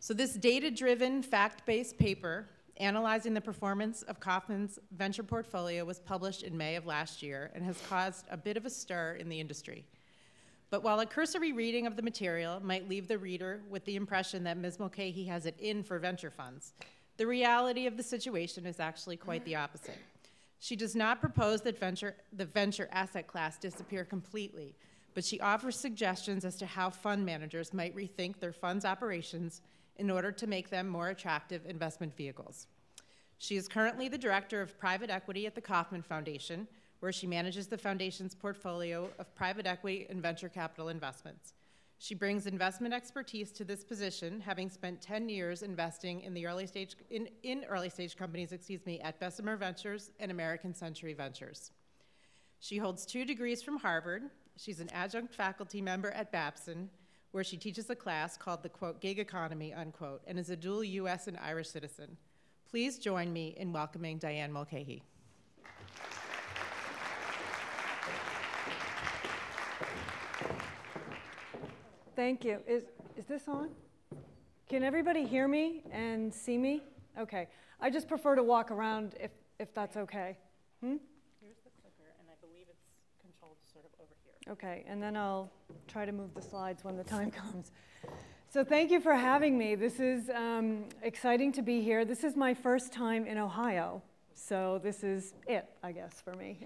So this data-driven, fact-based paper analyzing the performance of Kauffman's venture portfolio was published in May of last year and has caused a bit of a stir in the industry. But while a cursory reading of the material might leave the reader with the impression that Ms. Mulcahy has it in for venture funds, the reality of the situation is actually quite the opposite. She does not propose that the venture asset class disappear completely, but she offers suggestions as to how fund managers might rethink their fund's operations in order to make them more attractive investment vehicles. She is currently the director of private equity at the Kauffman Foundation, where she manages the foundation's portfolio of private equity and venture capital investments. She brings investment expertise to this position, having spent 10 years investing in the early stage companies, at Bessemer Ventures and American Century Ventures. She holds 2 degrees from Harvard. She's an adjunct faculty member at Babson, where she teaches a class called the, quote, gig economy, unquote, and is a dual US and Irish citizen. Please join me in welcoming Diane Mulcahy. Thank you. Is this on? Can everybody hear me and see me? Okay. I just prefer to walk around if that's okay. Here's the clicker, and I believe it's controlled sort of over here. Okay, and then I'll try to move the slides when the time comes. So thank you for having me. This is exciting to be here. This is my first time in Ohio, so this is it, I guess, for me.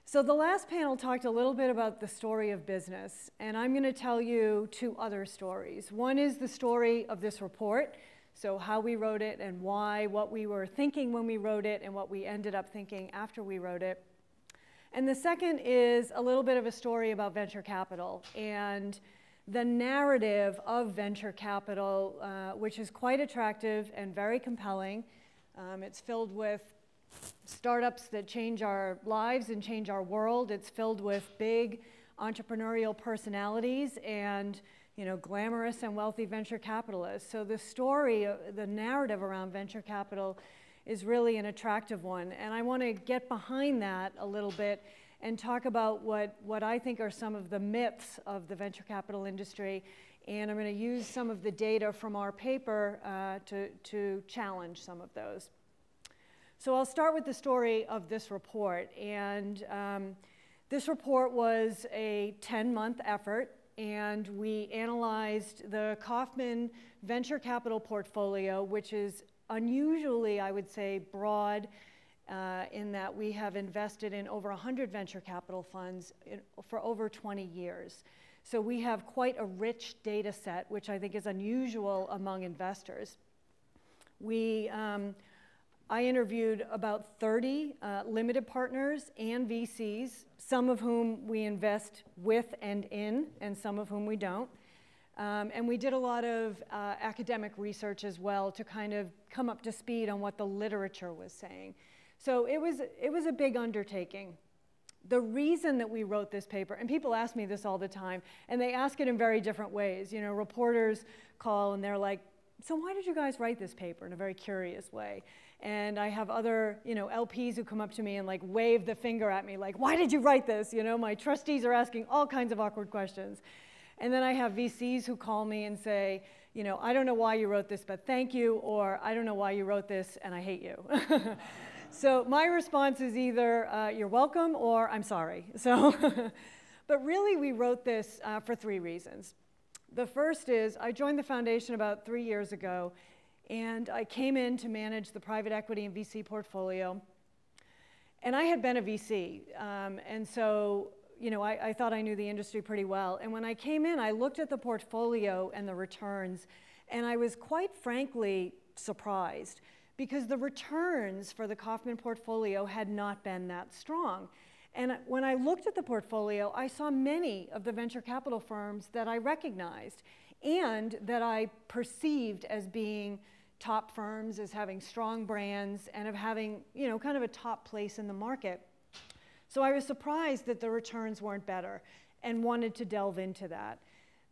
So the last panel talked a little bit about the story of business, and I'm going to tell you 2 other stories. One is the story of this report, so how we wrote it and why, what we were thinking when we wrote it, and what we ended up thinking after we wrote it. And the second is a little bit of a story about venture capital and the narrative of venture capital, which is quite attractive and very compelling. It's filled with startups that change our lives and change our world. It's filled with big entrepreneurial personalities and, glamorous and wealthy venture capitalists. So the story, the narrative around venture capital is really an attractive one. And I want to get behind that a little bit and talk about what I think are some of the myths of the venture capital industry. And I'm going to use some of the data from our paper to challenge some of those. So I'll start with the story of this report. And this report was a 10-month effort, and we analyzed the Kauffman venture capital portfolio, which is unusually, I would say, broad in that we have invested in over 100 venture capital funds for over 20 years. So we have quite a rich data set, which I think is unusual among investors. I interviewed about 30 limited partners and VCs, some of whom we invest with and in, and some of whom we don't. And we did a lot of academic research as well to kind of come up to speed on what the literature was saying. So it was a big undertaking. The reason that we wrote this paper, and people ask me this all the time, and they ask it in very different ways. Reporters call and they're like, so why did you guys write this paper, in a very curious way? And I have other, LPs who come up to me and like wave the finger at me like, why did you write this? My trustees are asking all kinds of awkward questions. And then I have VCs who call me and say, I don't know why you wrote this, but thank you, or I don't know why you wrote this and I hate you. So my response is either you're welcome or I'm sorry. So, but really we wrote this for 3 reasons. The first is I joined the foundation about 3 years ago, and I came in to manage the private equity and VC portfolio. And I had been a VC, and so I thought I knew the industry pretty well. And when I came in, I looked at the portfolio and the returns, and I was quite frankly surprised because the returns for the Kauffman portfolio had not been that strong. And when I looked at the portfolio, I saw many of the venture capital firms that I recognized and that I perceived as being top firms, as having strong brands, and of having, kind of a top place in the market. So I was surprised that the returns weren't better and wanted to delve into that.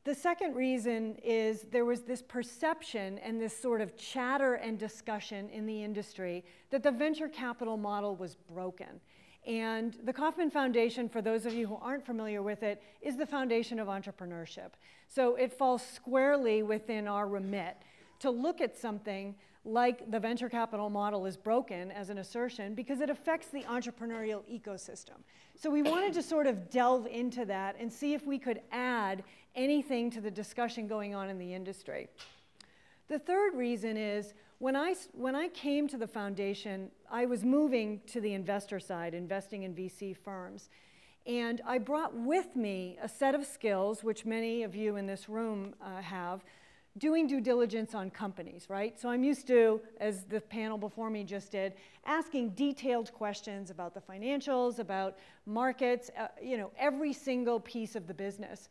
The second reason is there was this perception and this sort of chatter and discussion in the industry that the venture capital model was broken. And the Kauffman Foundation, for those of you who aren't familiar with it, is the foundation of entrepreneurship. So it falls squarely within our remit to look at something like the venture capital model is broken as an assertion because it affects the entrepreneurial ecosystem. So we wanted to sort of delve into that and see if we could add anything to the discussion going on in the industry. The third reason is when I came to the foundation, I was moving to the investor side, investing in VC firms. And I brought with me a set of skills, which many of you in this room have, doing due diligence on companies, right? So I'm used to, as the panel before me just did, asking detailed questions about the financials, about markets, you know, every single piece of the business.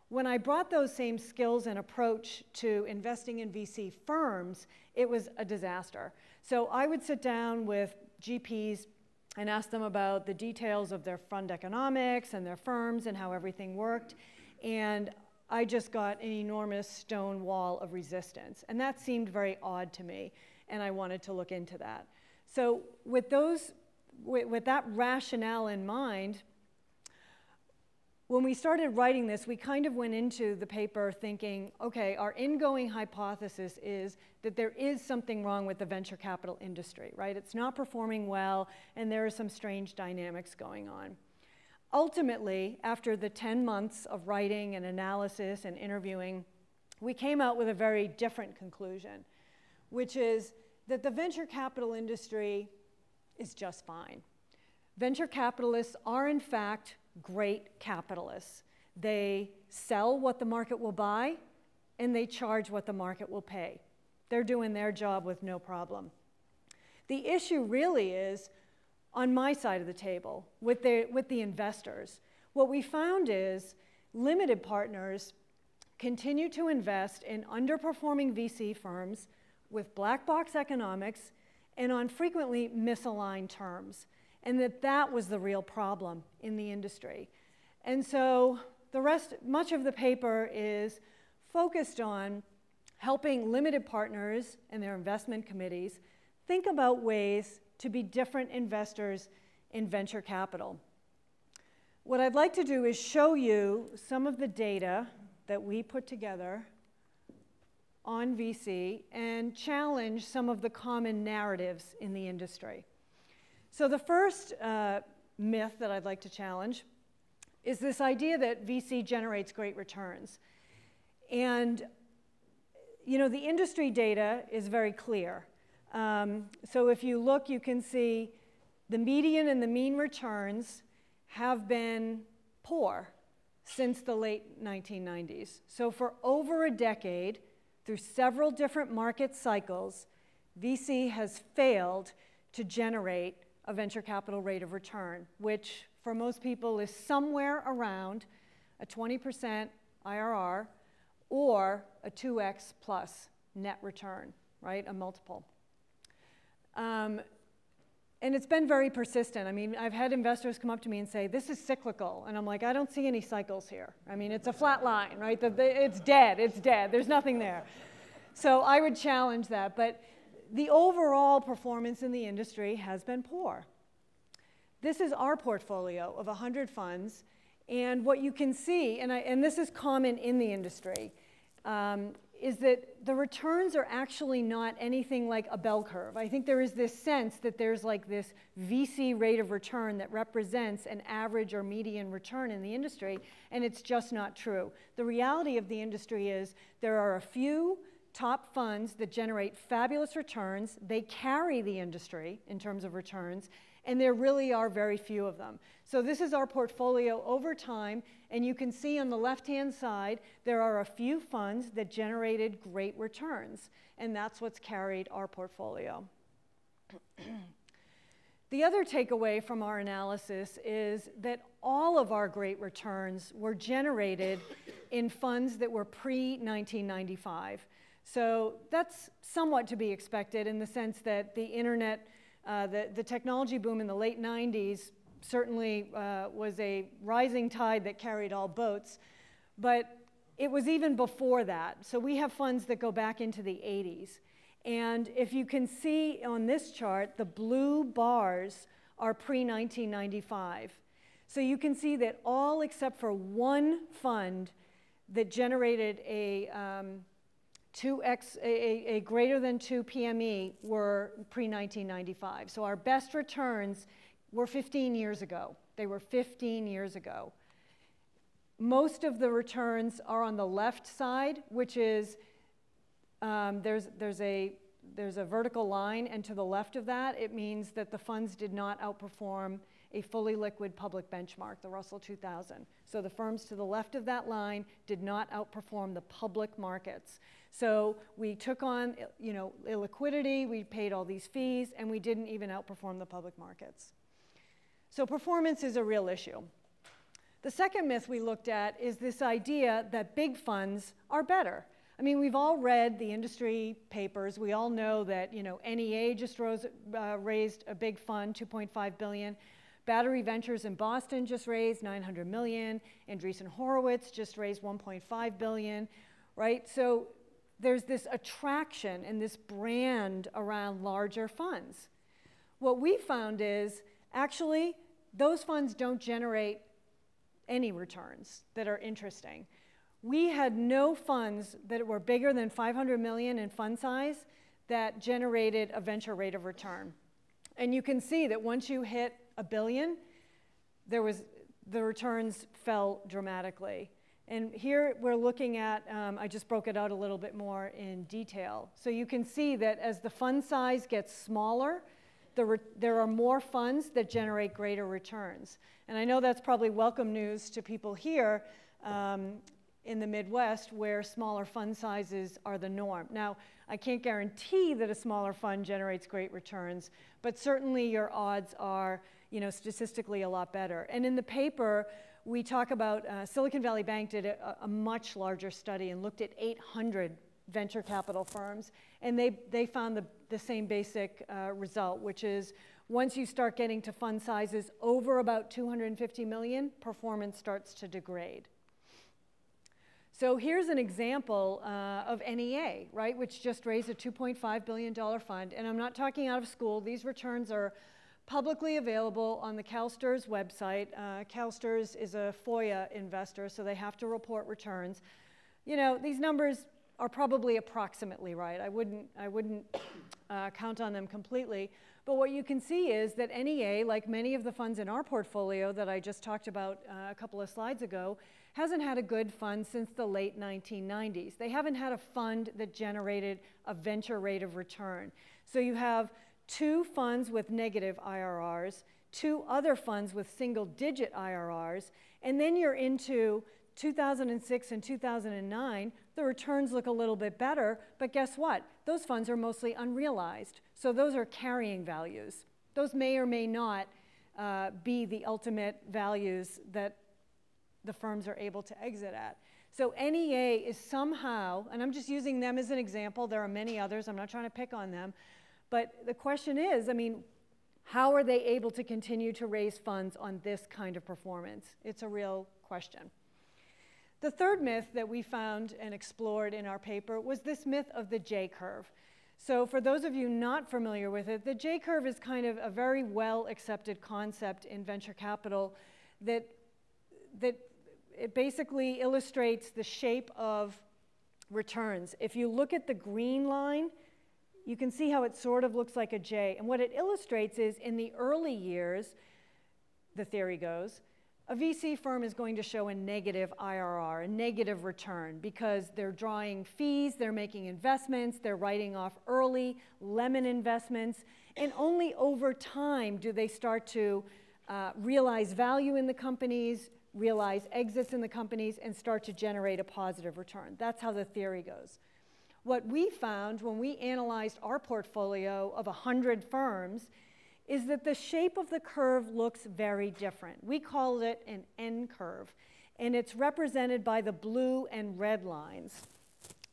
When I brought those same skills and approach to investing in VC firms, it was a disaster. So I would sit down with GPs and ask them about the details of their fund economics and their firms and how everything worked. And I just got an enormous stone wall of resistance. And that seemed very odd to me, and I wanted to look into that. So with that rationale in mind, when we started writing this, we kind of went into the paper thinking, okay, our ingoing hypothesis is that there is something wrong with the venture capital industry, right? It's not performing well, and there are some strange dynamics going on. Ultimately, after the 10 months of writing and analysis and interviewing, we came out with a very different conclusion, which is that the venture capital industry is just fine. Venture capitalists are, in fact, great capitalists. They sell what the market will buy, and they charge what the market will pay. They're doing their job with no problem. The issue really is on my side of the table with the investors. What we found is limited partners continue to invest in underperforming VC firms with black box economics and on frequently misaligned terms, and that was the real problem in the industry. And so much of the paper is focused on helping limited partners and their investment committees think about ways to be different investors in venture capital. What I'd like to do is show you some of the data that we put together on VC and challenge some of the common narratives in the industry. So the first myth that I'd like to challenge is this idea that VC generates great returns. And you know, the industry data is very clear. So if you look, you can see the median and the mean returns have been poor since the late 1990s. So for over a decade, through several different market cycles, VC has failed to generate a venture capital rate of return, which for most people is somewhere around a 20% IRR or a 2x plus net return, right, a multiple. And it's been very persistent. I mean, I've had investors come up to me and say, this is cyclical. And I'm like, I don't see any cycles here. I mean, it's a flat line, right? It's dead, it's dead. There's nothing there. So I would challenge that. But the overall performance in the industry has been poor. This is our portfolio of 100 funds. And what you can see, and this is common in the industry, is that the returns are actually not anything like a bell curve. I think there is this sense that there's like this VC rate of return that represents an average or median return in the industry, and it's just not true. The reality of the industry is there are a few top funds that generate fabulous returns. They carry the industry in terms of returns, and there really are very few of them. So this is our portfolio over time, and you can see on the left-hand side, there are a few funds that generated great returns, and that's what's carried our portfolio. The other takeaway from our analysis is that all of our great returns were generated in funds that were pre-1995. So that's somewhat to be expected in the sense that the internet, the technology boom in the late 90s certainly was a rising tide that carried all boats, but it was even before that. So we have funds that go back into the 80s. And if you can see on this chart, the blue bars are pre-1995. So you can see that all except for one fund that generated a greater than 2 PME were pre-1995. So our best returns were 15 years ago. They were 15 years ago. Most of the returns are on the left side, which is there's a vertical line, and to the left of that, it means that the funds did not outperform a fully liquid public benchmark, the Russell 2000. So the firms to the left of that line did not outperform the public markets. So we took on, illiquidity, we paid all these fees, and we didn't even outperform the public markets. So performance is a real issue. The second myth we looked at is this idea that big funds are better. I mean, we've all read the industry papers. We all know that, NEA just raised a big fund, $2.5 billion. Battery Ventures in Boston just raised $900 million. Andreessen Horowitz just raised $1.5 billion, right? So there's this attraction and this brand around larger funds. What we found is, actually, those funds don't generate any returns that are interesting. We had no funds that were bigger than 500 million in fund size that generated a venture rate of return. And you can see that once you hit $1 billion, the returns fell dramatically. And here we're looking at, I just broke it out a little bit more in detail. So you can see that as the fund size gets smaller, there are more funds that generate greater returns. And I know that's probably welcome news to people here in the Midwest, where smaller fund sizes are the norm. Now, I can't guarantee that a smaller fund generates great returns, but certainly your odds are, statistically a lot better. And in the paper, we talk about Silicon Valley Bank did a much larger study and looked at 800 venture capital firms, and they found the same basic result, which is once you start getting to fund sizes over about 250 million, performance starts to degrade. So here's an example of NEA, right, which just raised a $2.5 billion fund. And I'm not talking out of school. These returns are publicly available on the CalSTRS website. CalSTRS is a FOIA investor, so they have to report returns. These numbers are probably approximately right. I wouldn't count on them completely. But what you can see is that NEA, like many of the funds in our portfolio that I just talked about a couple of slides ago, hasn't had a good fund since the late 1990s. They haven't had a fund that generated a venture rate of return. So you have 2 funds with negative IRRs, 2 other funds with single-digit IRRs, and then you're into 2006 and 2009, the returns look a little bit better, but guess what? Those funds are mostly unrealized. So those are carrying values. Those may or may not be the ultimate values that the firms are able to exit at. So NEA is somehow, and I'm just using them as an example, there are many others, I'm not trying to pick on them, but the question is, how are they able to continue to raise funds on this kind of performance? It's a real question. The third myth that we found and explored in our paper was this myth of the J-curve. So for those of you not familiar with it, the J-curve is kind of a very well-accepted concept in venture capital that it basically illustrates the shape of returns. If you look at the green line, you can see how it sort of looks like a J. And what it illustrates is in the early years, the theory goes, a VC firm is going to show a negative IRR, a negative return, because they're drawing fees, they're making investments, they're writing off early lemon investments, and only over time do they start to realize value in the companies, realize exits in the companies, and start to generate a positive return. That's how the theory goes. What we found when we analyzed our portfolio of 100 firms is that the shape of the curve looks very different. We call it an N curve, and it's represented by the blue and red lines.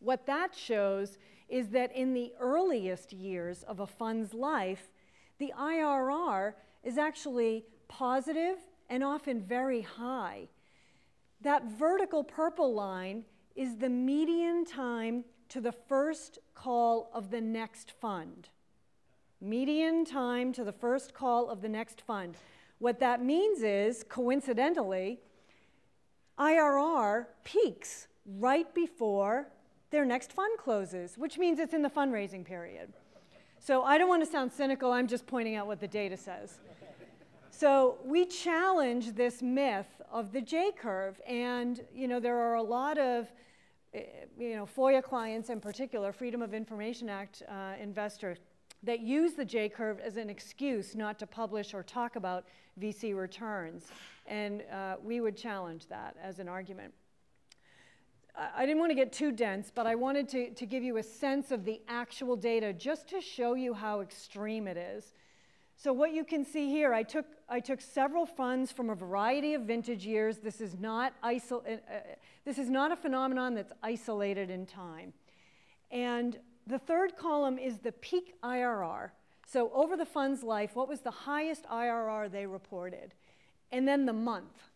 What that shows is that in the earliest years of a fund's life, the IRR is actually positive and often very high. That vertical purple line is the median time to the first call of the next fund. median time to the first call of the next fund. What that means is, coincidentally, IRR peaks right before their next fund closes, which means it's in the fundraising period. So I don't want to sound cynical, I'm just pointing out what the data says. So we challenge this myth of the J-curve, and there are a lot of FOIA clients in particular, Freedom of Information Act investors, that use the J-curve as an excuse not to publish or talk about VC returns. And we would challenge that as an argument. I didn't want to get too dense, but I wanted to give you a sense of the actual data just to show you how extreme it is. So what you can see here, I took several funds from a variety of vintage years. This is not a phenomenon that's isolated in time. And the third column is the peak IRR. So over the fund's life, what was the highest IRR they reported? And then the month.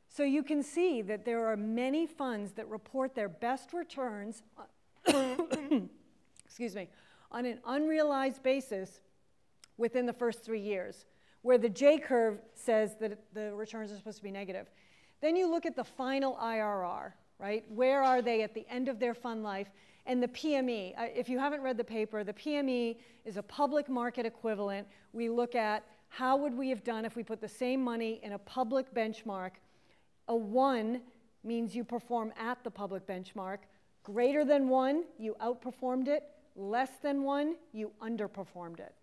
So you can see that there are many funds that report their best returns excuse me, on an unrealized basis within the first 3 years, where the J-curve says that the returns are supposed to be negative. Then you look at the final IRR, right? Where are they at the end of their fund life? And the PME, if you haven't read the paper, the PME is a public market equivalent. We look at how would we have done if we put the same money in a public benchmark. A 1 means you perform at the public benchmark. Greater than 1, you outperformed it. Less than 1, you underperformed it.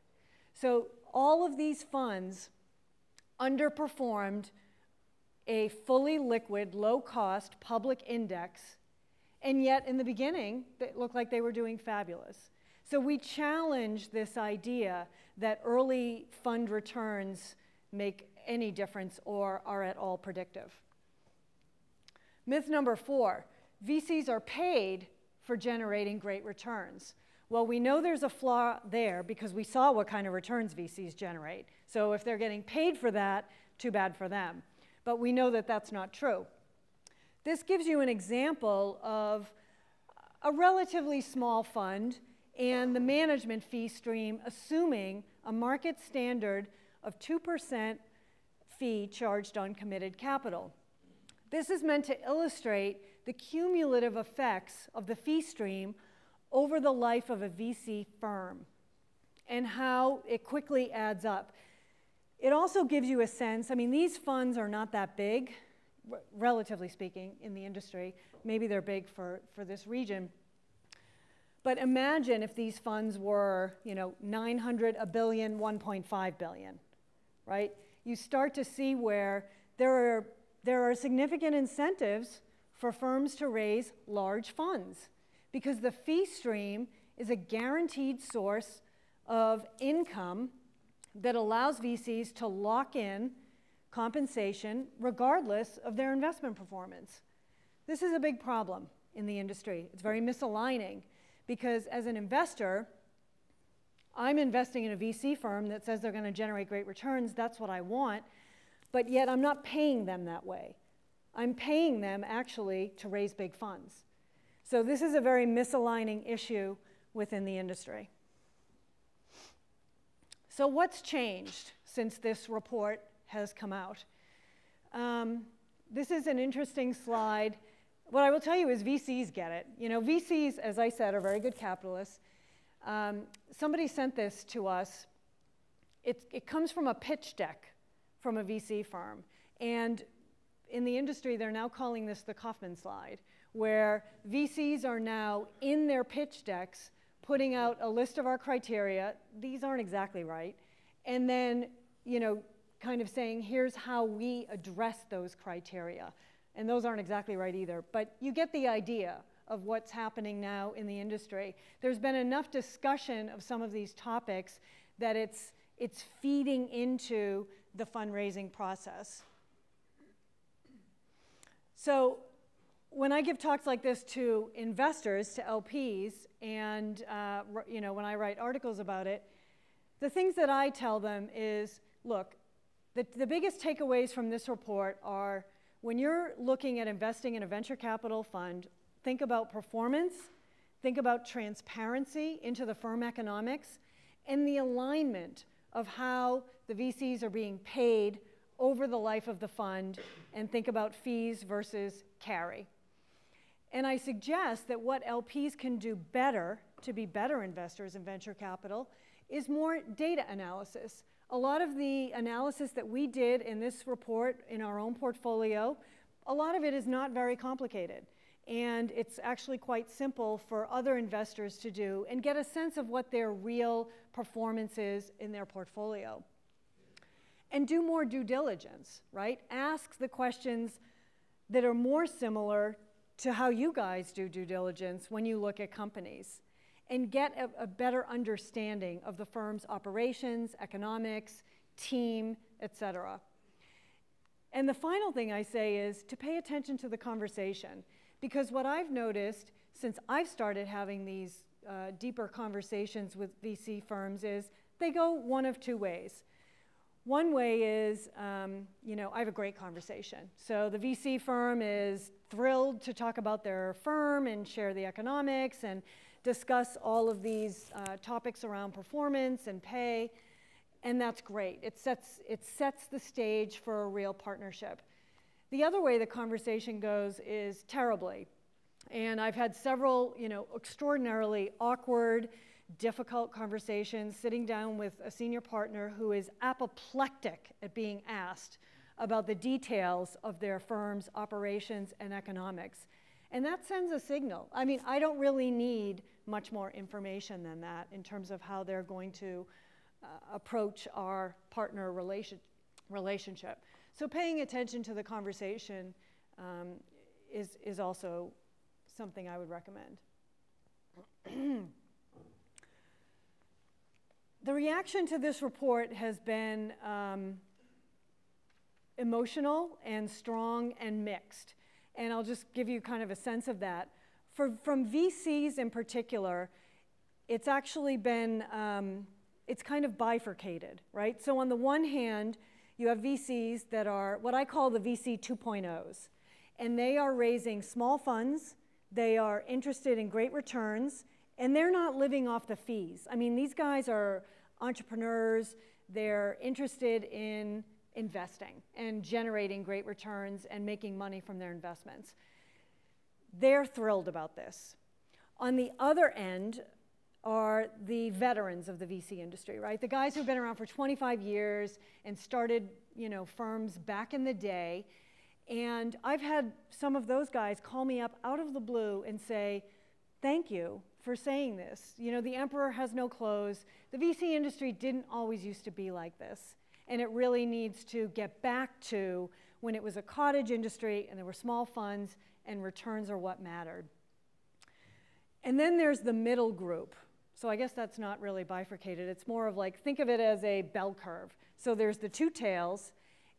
So all of these funds underperformed a fully liquid, low-cost public index, and yet in the beginning, it looked like they were doing fabulous. So we challenge this idea that early fund returns make any difference or are at all predictive. Myth number 4, VCs are paid for generating great returns. Well, we know there's a flaw there because we saw what kind of returns VCs generate. So if they're getting paid for that, too bad for them. But we know that that's not true. This gives you an example of a relatively small fund and the management fee stream assuming a market standard of 2% fee charged on committed capital. This is meant to illustrate the cumulative effects of the fee stream over the life of a VC firm and how it quickly adds up. It also gives you a sense, I mean, these funds are not that big, relatively speaking, in the industry. Maybe they're big for this region. But imagine if these funds were, 900, a billion, 1.5 billion, right? You start to see where there are significant incentives for firms to raise large funds because the fee stream is a guaranteed source of income that allows VCs to lock in compensation regardless of their investment performance. This is a big problem in the industry. It's very misaligning because as an investor, I'm investing in a VC firm that says they're going to generate great returns. That's what I want. But yet I'm not paying them that way. I'm paying them actually to raise big funds. So this is a very misaligning issue within the industry. So what's changed since this report has come out? This is an interesting slide. What I will tell you is VCs get it. VCs, as I said, are very good capitalists. Somebody sent this to us. It comes from a pitch deck from a VC firm. And in the industry, they're now calling this the Kauffman slide, where VCs are now in their pitch decks putting out a list of our criteria. These aren't exactly right. And then, kind of saying, here's how we address those criteria. And those aren't exactly right either. But you get the idea of what's happening now in the industry. There's been enough discussion of some of these topics that it's feeding into the fundraising process. So when I give talks like this to investors, to LPs, and when I write articles about it, the things that I tell them is, look, the biggest takeaways from this report are when you're looking at investing in a venture capital fund, think about performance, think about transparency into the firm economics, and the alignment of how the VCs are being paid over the life of the fund, and think about fees versus carry. And I suggest that what LPs can do better to be better investors in venture capital is more data analysis. A lot of the analysis that we did in this report in our own portfolio, a lot of it is not very complicated. And it's actually quite simple for other investors to do and get a sense of what their real performance is in their portfolio. And do more due diligence, right? Ask the questions that are more similar to how you guys do due diligence when you look at companies, and get a better understanding of the firm's operations, economics, team, etc. And the final thing I say is to pay attention to the conversation, because what I've noticed since I've started having these deeper conversations with VC firms is they go one of two ways. One way is, you know, I have a great conversation. So the VC firm is thrilled to talk about their firm and share the economics and discuss all of these topics around performance and pay, and that's great. It sets the stage for a real partnership. The other way the conversation goes is terribly, and I've had several, you know, extraordinarily awkward, difficult conversations sitting down with a senior partner who is apoplectic at being asked about the details of their firm's operations and economics. And that sends a signal. I mean, I don't really need much more information than that in terms of how they're going to approach our partner relationship. So paying attention to the conversation is also something I would recommend. The reaction to this report has been emotional and strong and mixed. And I'll just give you kind of a sense of that. From VCs in particular, it's actually been, it's kind of bifurcated, right? So on the one hand, you have VCs that are what I call the VC 2.0s. And they are raising small funds, they are interested in great returns, and they're not living off the fees. I mean, these guys are entrepreneurs, they're interested in investing and generating great returns and making money from their investments. They're thrilled about this. On the other end are the veterans of the VC industry, right? The guys who've been around for 25 years and started, you know, firms back in the day. And I've had some of those guys call me up out of the blue and say, thank you for saying this. You know, the emperor has no clothes. The VC industry didn't always used to be like this. And it really needs to get back to when it was a cottage industry and there were small funds and returns are what mattered. And then there's the middle group. So I guess that's not really bifurcated. It's more of like, think of it as a bell curve. So there's the two tails,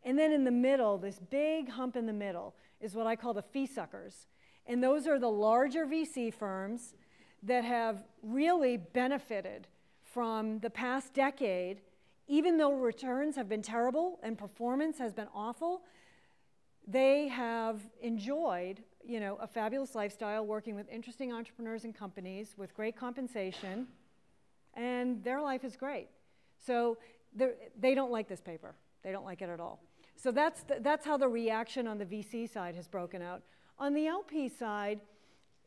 and then in the middle, this big hump in the middle is what I call the fee suckers. And those are the larger VC firms that have really benefited from the past decade. Even though returns have been terrible and performance has been awful, they have enjoyed, you know, a fabulous lifestyle working with interesting entrepreneurs and companies with great compensation, and their life is great. So they don't like this paper. They don't like it at all. So that's how the reaction on the VC side has broken out. On the LP side,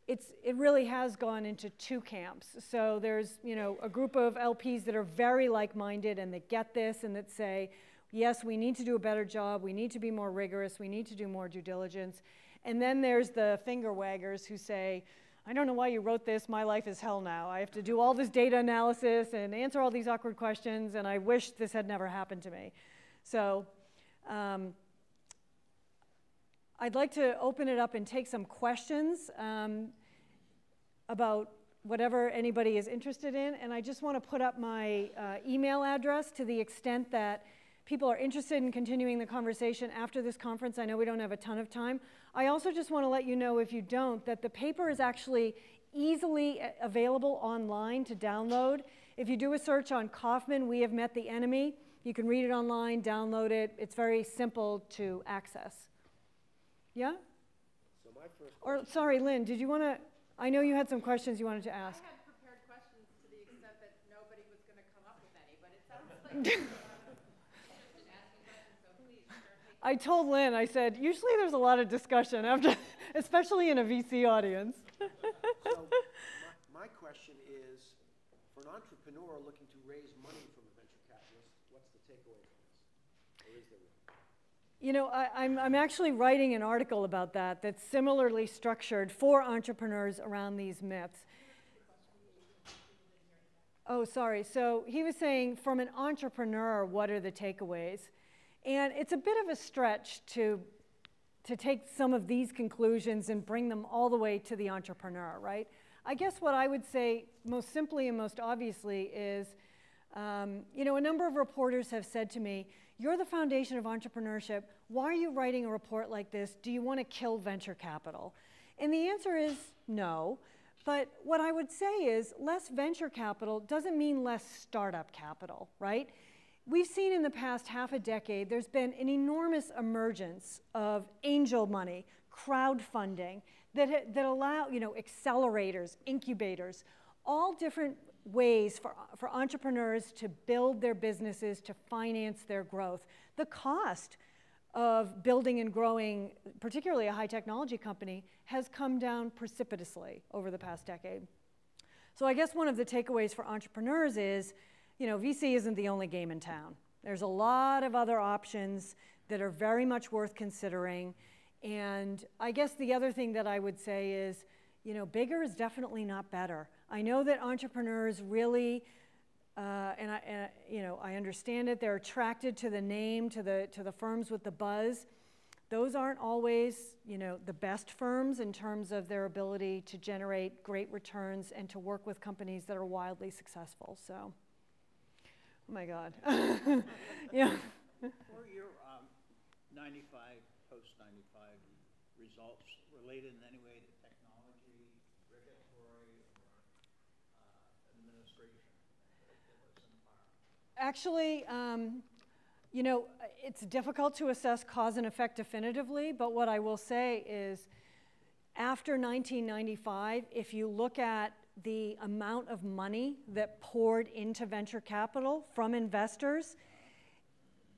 it really has gone into two camps. So there's, you know, a group of LPs that are very like-minded and that get this and that say, yes, we need to do a better job, we need to be more rigorous, we need to do more due diligence. And then there's the finger waggers who say, I don't know why you wrote this, my life is hell now. I have to do all this data analysis and answer all these awkward questions, and I wish this had never happened to me. So I'd like to open it up and take some questions about whatever anybody is interested in. And I just want to put up my email address to the extent that people are interested in continuing the conversation after this conference. I know we don't have a ton of time. I also just want to let you know, if you don't, that the paper is actually easily available online to download. If you do a search on Kauffman, We Have Met the Enemy, you can read it online, download it. It's very simple to access. Yeah? So my first question. Or, sorry, Lynn, did you want to, I know you had some questions you wanted to ask. I had prepared questions to the extent that nobody was going to come up I told Lynn, I said, usually there's a lot of discussion after, especially in a VC audience. So my question is, for an entrepreneur looking to raise money from a venture capitalist, what's the takeaway from this? Or is there one? You know, I'm actually writing an article about that that's similarly structured for entrepreneurs around these myths. Oh, sorry. So he was saying, from an entrepreneur, what are the takeaways? And it's a bit of a stretch to take some of these conclusions and bring them all the way to the entrepreneur, right? I guess what I would say most simply and most obviously is, you know, a number of reporters have said to me, you're the foundation of entrepreneurship. Why are you writing a report like this? Do you want to kill venture capital? And the answer is no. But what I would say is less venture capital doesn't mean less startup capital, right? We've seen in the past half a decade, there's been an enormous emergence of angel money, crowdfunding, that allow, you know, accelerators, incubators, all different ways for entrepreneurs to build their businesses, to finance their growth. The cost of building and growing, particularly a high technology company, has come down precipitously over the past decade. So I guess one of the takeaways for entrepreneurs is, you know, VC isn't the only game in town. There's a lot of other options that are very much worth considering. And I guess the other thing that I would say is, you know, bigger is definitely not better. I know that entrepreneurs really, you know, I understand it. They're attracted to the name, to the firms with the buzz. Those aren't always, you know, the best firms in terms of their ability to generate great returns and to work with companies that are wildly successful. So. Oh my God. Yeah. Were your 95, post-95 results related in any way to technology, regulatory, or administration? Actually, you know, it's difficult to assess cause and effect definitively, but what I will say is after 1995, if you look at the amount of money that poured into venture capital from investors,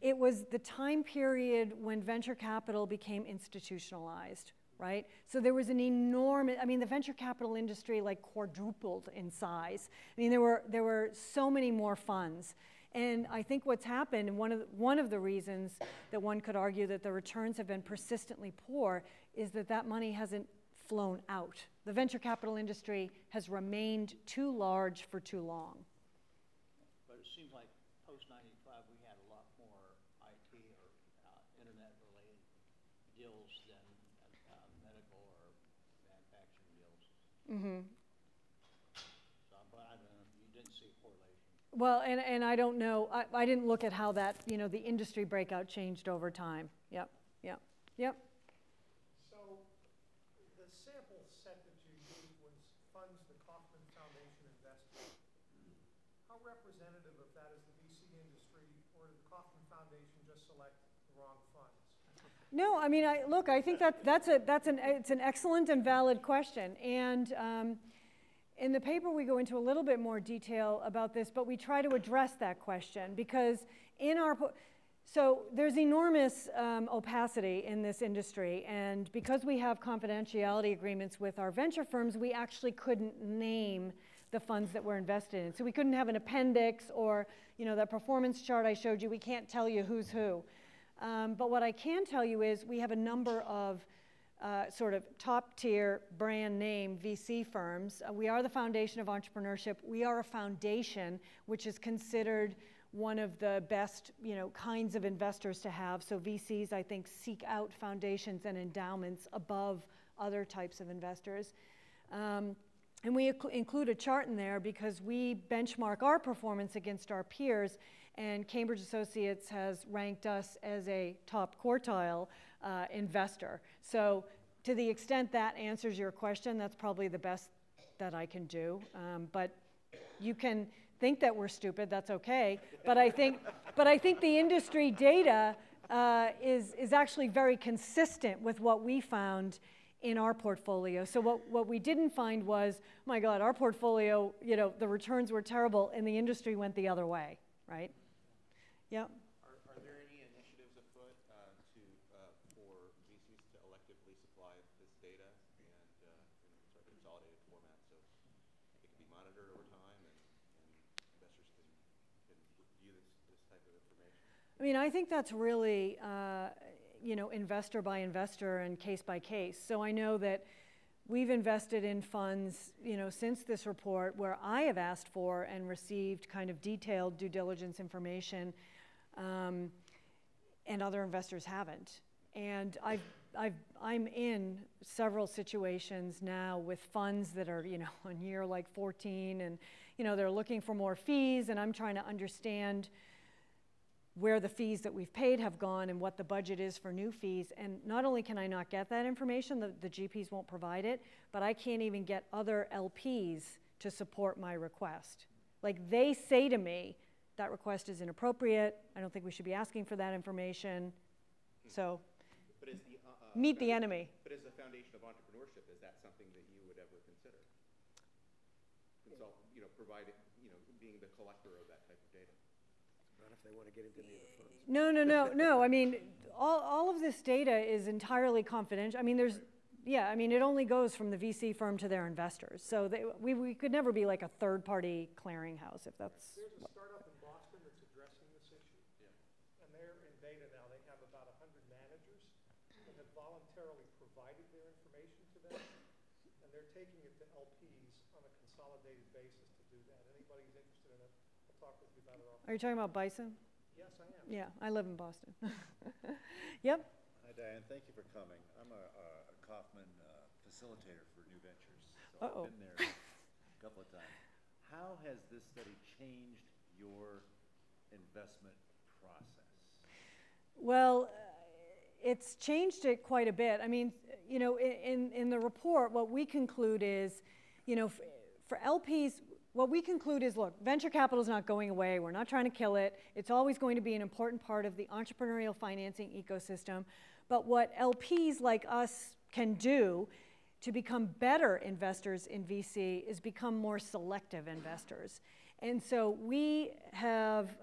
it was the time period when venture capital became institutionalized, right? So there was an enormous, I mean, the venture capital industry like quadrupled in size. I mean, there were so many more funds. And I think what's happened, and one of the reasons that one could argue that the returns have been persistently poor, is that that money hasn't flown out. The venture capital industry has remained too large for too long. But it seems like post-95 we had a lot more IT or internet-related deals than medical or manufacturing deals. Mm-hmm. So, but I don't know, you didn't see a correlation. Well, and I don't know, I didn't look at how that, you know, the industry breakout changed over time. Yep, yep, yep. So the sample set that you used was funds the Kauffman Foundation invested. How representative of that is the VC industry, or did the Kauffman Foundation just select the wrong funds? No, I mean, look, I think it's an excellent and valid question. And in the paper, we go into a little bit more detail about this, but we try to address that question because so there's enormous opacity in this industry, and because we have confidentiality agreements with our venture firms, we actually couldn't name the funds that we're invested in. So we couldn't have an appendix or, you know, that performance chart I showed you, we can't tell you who's who. But what I can tell you is we have a number of sort of top-tier brand name VC firms. We are the foundation of entrepreneurship. We are a foundation which is considered one of the best, you know, kinds of investors to have. So VCs, I think, seek out foundations and endowments above other types of investors. And we include a chart in there because we benchmark our performance against our peers, and Cambridge Associates has ranked us as a top quartile investor. So to the extent that answers your question, that's probably the best that I can do. But you can think that we're stupid, that's okay. But I think the industry data is actually very consistent with what we found in our portfolio. So what we didn't find was, oh my God, our portfolio, you know, the returns were terrible and the industry went the other way, right? Yep. Are there any initiatives afoot for VCs to electively supply this data and in sort of consolidated format so it can be monitored over time and investors can view this type of information? I mean, I think that's really, you know, investor by investor and case by case. So I know that we've invested in funds, you know, since this report where I have asked for and received kind of detailed due diligence information, and other investors haven't. And I'm in several situations now with funds that are, you know, on year like 14, and, you know, they're looking for more fees, and I'm trying to understand where the fees that we've paid have gone and what the budget is for new fees. And not only can I not get that information, the GPs won't provide it, but I can't even get other LPs to support my request. Like, they say to me, that request is inappropriate, I don't think we should be asking for that information. So, but is the, meet the enemy. But as the foundation of entrepreneurship, is that something that you would ever consider? Consult, you know, providing, you know, being the collector of that type of data? Not if they want to get into the other funds. No. I mean, all of this data is entirely confidential. I mean, there's, yeah, I mean, it only goes from the VC firm to their investors. So we could never be like a third-party clearinghouse if that's. There's a startup in Boston that's addressing this issue. Yeah. And they're in beta now. They have about 100 managers that have voluntarily provided their information to them. And they're taking it to LPs on a consolidated basis to do that. Anybody who's interested in it, I'll talk with you about it offline. Are you talking about Bison? Yes, I am. Yeah, I live in Boston. Yep. Hi, Diane. Thank you for coming. I'm a Kauffman facilitator for new ventures. So I've been there a couple of times. How has this study changed your investment process? Well, it's changed it quite a bit. I mean, you know, in the report, what we conclude is, you know, for LPs, what we conclude is, look, venture capital is not going away. We're not trying to kill it. It's always going to be an important part of the entrepreneurial financing ecosystem. But what LPs like us can do to become better investors in VC is become more selective investors. And so we have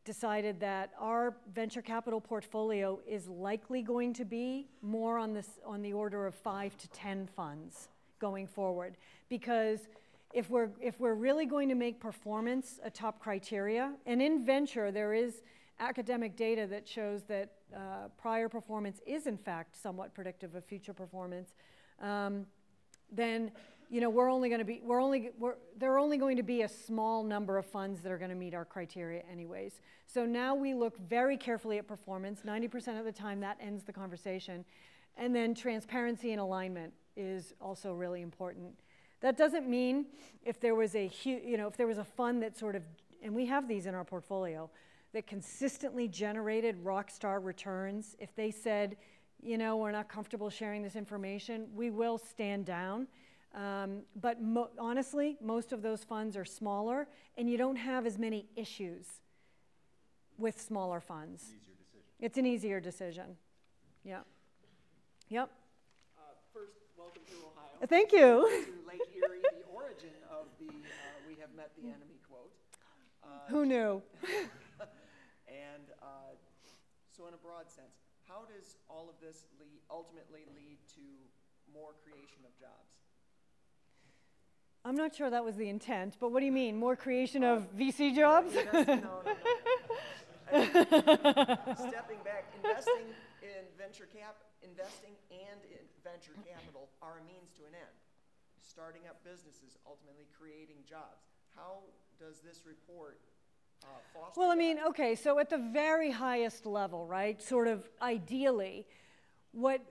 decided that our venture capital portfolio is likely going to be more on the order of 5 to 10 funds going forward, because if we're really going to make performance a top criteria, and in venture there is academic data that shows that prior performance is in fact somewhat predictive of future performance, then, you know, there are only going to be a small number of funds that are going to meet our criteria anyways. So now we look very carefully at performance. 90% of the time that ends the conversation. And then transparency and alignment is also really important. That doesn't mean if there was a fund that sort of, and we have these in our portfolio, that consistently generated rock star returns, if they said, you know, we're not comfortable sharing this information, we will stand down. But honestly, most of those funds are smaller, and you don't have as many issues with smaller funds. Easier decision. It's an easier decision. Yeah. Yep. First, welcome to Ohio. Thank you. To Lake Erie, the origin of the "we have met the enemy" quote. Who knew? And so in a broad sense, how does all of this ultimately lead to more creation of jobs? I'm not sure that was the intent, but what do you mean? More creation of VC jobs? No. Stepping back, investing and in venture capital are a means to an end. Starting up businesses, ultimately creating jobs. How does this report foster Well, I that? mean, okay, so at the very highest level, right, sort of ideally, what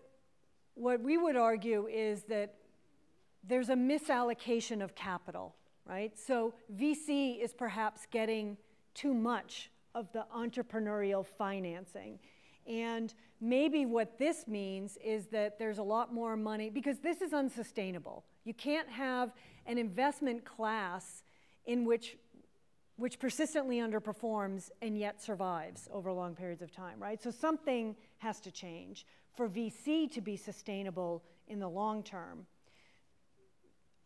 we would argue is that there's a misallocation of capital, right? So VC is perhaps getting too much of the entrepreneurial financing. And maybe what this means is that there's a lot more money, because this is unsustainable. You can't have an investment class in which persistently underperforms and yet survives over long periods of time, right? So something has to change for VC to be sustainable in the long term.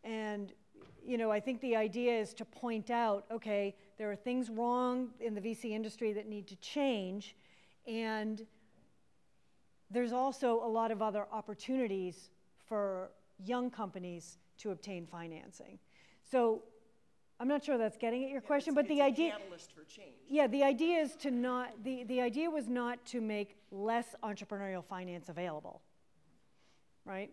And, you know, I think the idea is to point out, okay, there are things wrong in the VC industry that need to change, and there's also a lot of other opportunities for young companies to obtain financing. So I'm not sure that's getting at your question, but the idea— It's a catalyst for change. Yeah, the idea is to not, the idea was not to make less entrepreneurial finance available, right?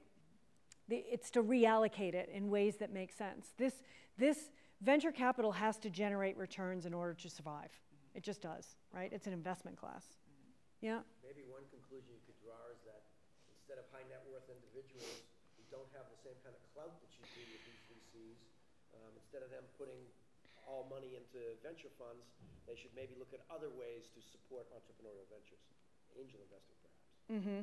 It's to reallocate it in ways that make sense. This venture capital has to generate returns in order to survive. It just does, right? It's an investment class. Yeah? Maybe one conclusion you could draw is that instead of high net worth individuals who don't have the same kind of clout that you do with these VCs, instead of them putting all money into venture funds, they should maybe look at other ways to support entrepreneurial ventures, angel investing perhaps. Mm-hmm.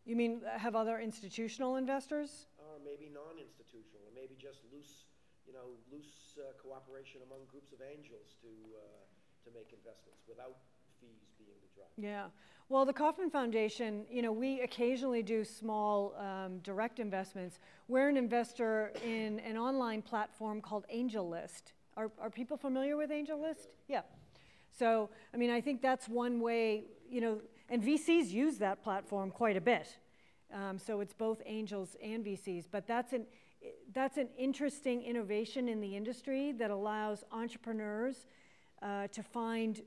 You mean have other institutional investors? Or maybe non-institutional, or maybe just loose, loose cooperation among groups of angels to make investments without fees being the driver. Yeah. Well, the Kauffman Foundation, we occasionally do small direct investments. We're an investor in an online platform called AngelList. Are people familiar with AngelList? Yeah. So, I mean, I think that's one way, and VCs use that platform quite a bit. So it's both angels and VCs, but that's an interesting innovation in the industry that allows entrepreneurs to find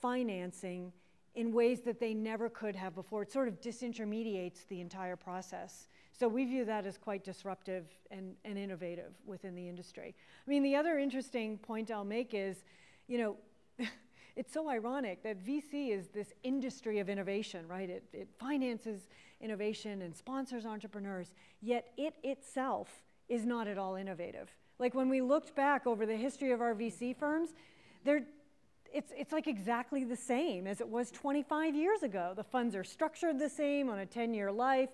financing in ways that they never could have before. It sort of disintermediates the entire process. So we view that as quite disruptive and innovative within the industry. I mean, the other interesting point I'll make is, it's so ironic that VC is this industry of innovation, right? It finances innovation and sponsors entrepreneurs, yet it itself is not at all innovative. Like when we looked back over the history of our VC firms, it's like exactly the same as it was 25 years ago. The funds are structured the same on a 10-year life.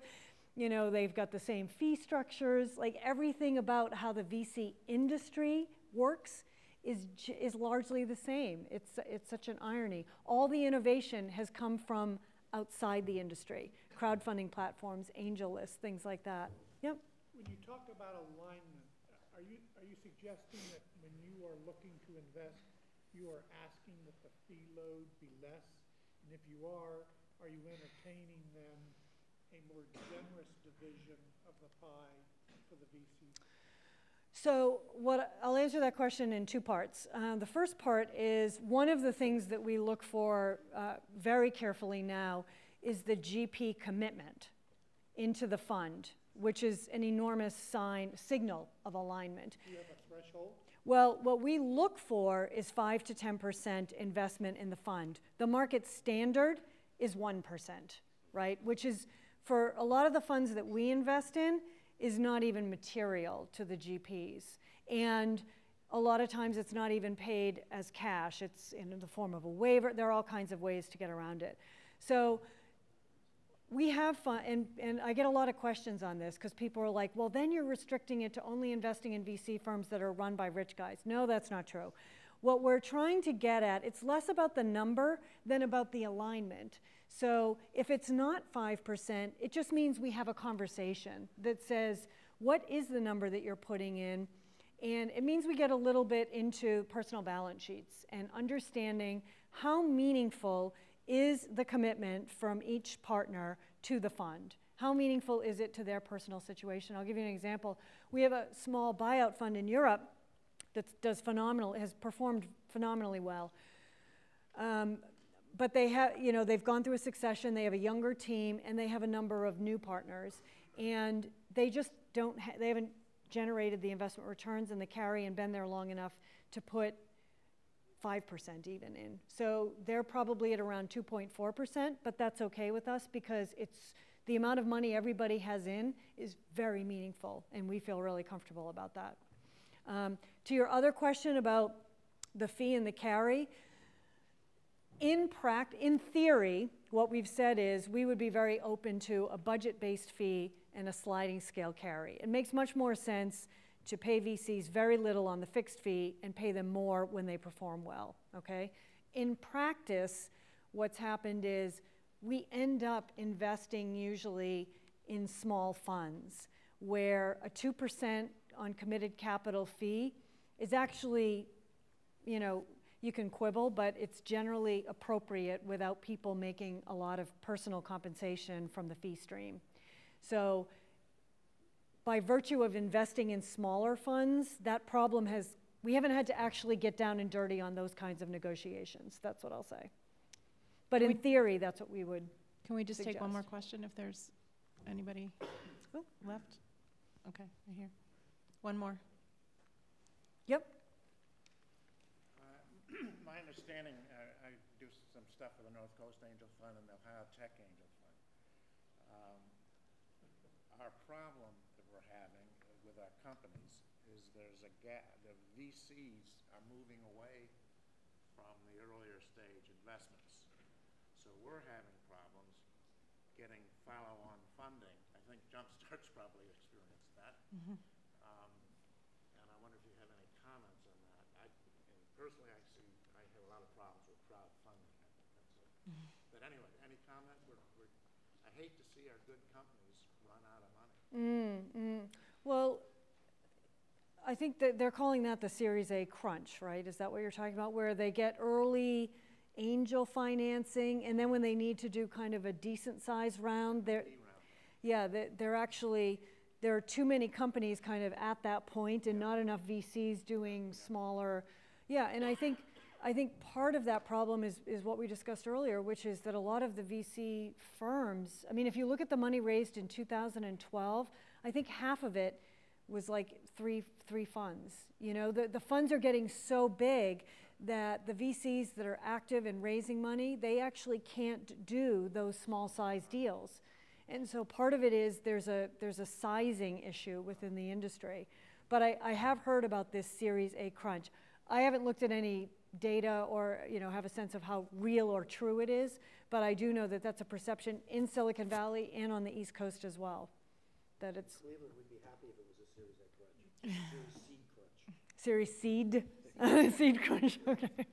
They've got the same fee structures. Like everything about how the VC industry works is largely the same. It's such an irony. All the innovation has come from outside the industry. Crowdfunding platforms, AngelList, things like that. Yep. When you talk about alignment, are you suggesting that when you are looking to invest, you are asking that the fee load be less? And if you are you entertaining then a more generous division of the pie for the VC? So I'll answer that question in two parts. The first part is one of the things that we look for very carefully now is the GP commitment into the fund, which is an enormous signal of alignment. Do you have a threshold? Well, what we look for is 5 to 10% investment in the fund. The market standard is 1%, right? Which is, for a lot of the funds that we invest in, is not even material to the GPs. And a lot of times it's not even paid as cash. It's in the form of a waiver. There are all kinds of ways to get around it. So we have fun, and I get a lot of questions on this because people are like, well, then you're restricting it to only investing in VC firms that are run by rich guys. No, that's not true. What we're trying to get at, it's less about the number than about the alignment. So if it's not 5%, it just means we have a conversation that says, what is the number that you're putting in? And it means we get a little bit into personal balance sheets and understanding how meaningful is the commitment from each partner to the fund. How meaningful is it to their personal situation? I'll give you an example. We have a small buyout fund in Europe that has performed phenomenally well. But they have, they've gone through a succession, they have a younger team, and they have a number of new partners. And they just they haven't generated the investment returns and the carry and been there long enough to put 5% even in. So they're probably at around 2.4%, but that's okay with us because it's the amount of money everybody has in is very meaningful, and we feel really comfortable about that. To your other question about the fee and the carry, in theory, what we've said is we would be very open to a budget-based fee and a sliding scale carry. It makes much more sense to pay VCs very little on the fixed fee and pay them more when they perform well, okay? In practice, what's happened is we end up investing usually in small funds where a 2% on committed capital fee is actually, you know, you can quibble, but it's generally appropriate without people making a lot of personal compensation from the fee stream. So by virtue of investing in smaller funds, that problem has, we haven't had to actually get down and dirty on those kinds of negotiations. That's what I'll say. But in theory, that's what we would Can we just suggest. take one more question if there's anybody left? Okay, right here. One more. Yep. My understanding, I do some stuff for the North Coast Angel Fund and the Ohio Tech Angel Fund. Our problem that we're having with our companies is there's a gap. The VCs are moving away from the earlier stage investments. So we're having problems getting follow-on funding. I think Jumpstart's probably experienced that. And I wonder if you have any comments on that. Personally, I have a lot of problems with crowdfunding. But anyway, any comment? I hate to see our good companies run out of money. Well, I think that they're calling that the Series A crunch, right? Is that what you're talking about? Where they get early angel financing, and then when they need to do kind of a decent size round, they're actually, there are too many companies kind of at that point and not enough VCs doing smaller. Yeah, and I think part of that problem is what we discussed earlier, which is that a lot of the VC firms, I mean, if you look at the money raised in 2012, I think half of it was like three funds. You know, the funds are getting so big that the VCs that are active in raising money, they actually can't do those small size deals. And so part of it is there's a sizing issue within the industry. But I have heard about this Series A crunch. I haven't looked at any data or, you know, have a sense of how real or true it is, but I do know that that's a perception in Silicon Valley and on the East Coast as well. That it's Cleveland, we'd be happy if it was a Series A crunch. Series seed crunch. Series seed, seed crunch, okay.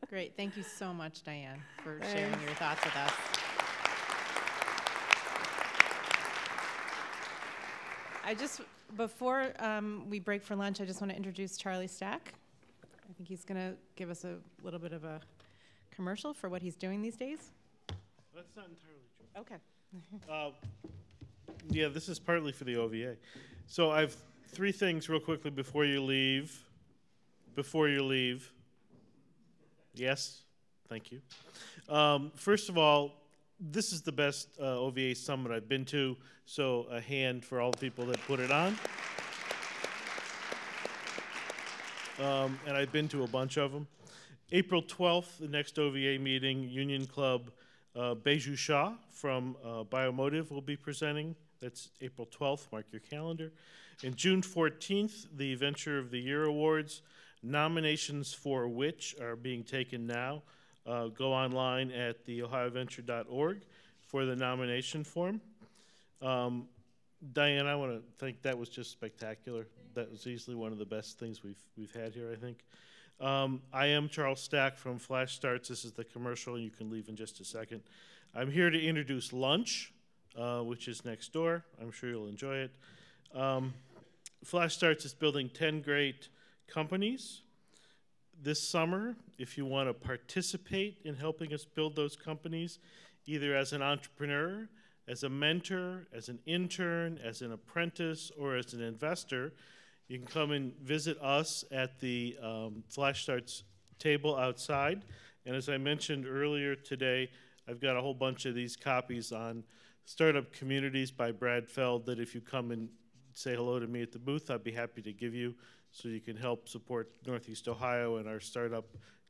Great, thank you so much, Diane, for sharing your thoughts with us. Before we break for lunch, I just want to introduce Charlie Stack. I think he's going to give us a little bit of a commercial for what he's doing these days. That's not entirely true. Okay. Yeah, this is partly for the OVA. So I have three things real quickly before you leave. Yes, thank you. First of all, this is the best OVA summit I've been to, so a hand for all the people that put it on. And I've been to a bunch of them. April 12th, the next OVA meeting, Union Club Beju Shah from Biomotive will be presenting. That's April 12th, mark your calendar. And June 14th, the Venture of the Year Awards, nominations for which are being taken now. Go online at theohioventure.org for the nomination form. Diane, I want to think that was just spectacular. That was easily one of the best things we've had here, I think. I am Charles Stack from Flash Starts. This is the commercial. You can leave in just a second. I'm here to introduce lunch, which is next door. I'm sure you'll enjoy it. Flash Starts is building 10 great companies. This summer, if you want to participate in helping us build those companies, either as an entrepreneur, as a mentor, as an intern, as an apprentice, or as an investor, you can come and visit us at the Flash Starts table outside. And as I mentioned earlier today, I've got a whole bunch of these copies on Startup Communities by Brad Feld that if you come and say hello to me at the booth, I'd be happy to give you so you can help support Northeast Ohio and our startup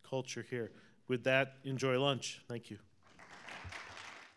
culture here. With that, enjoy lunch. Thank you.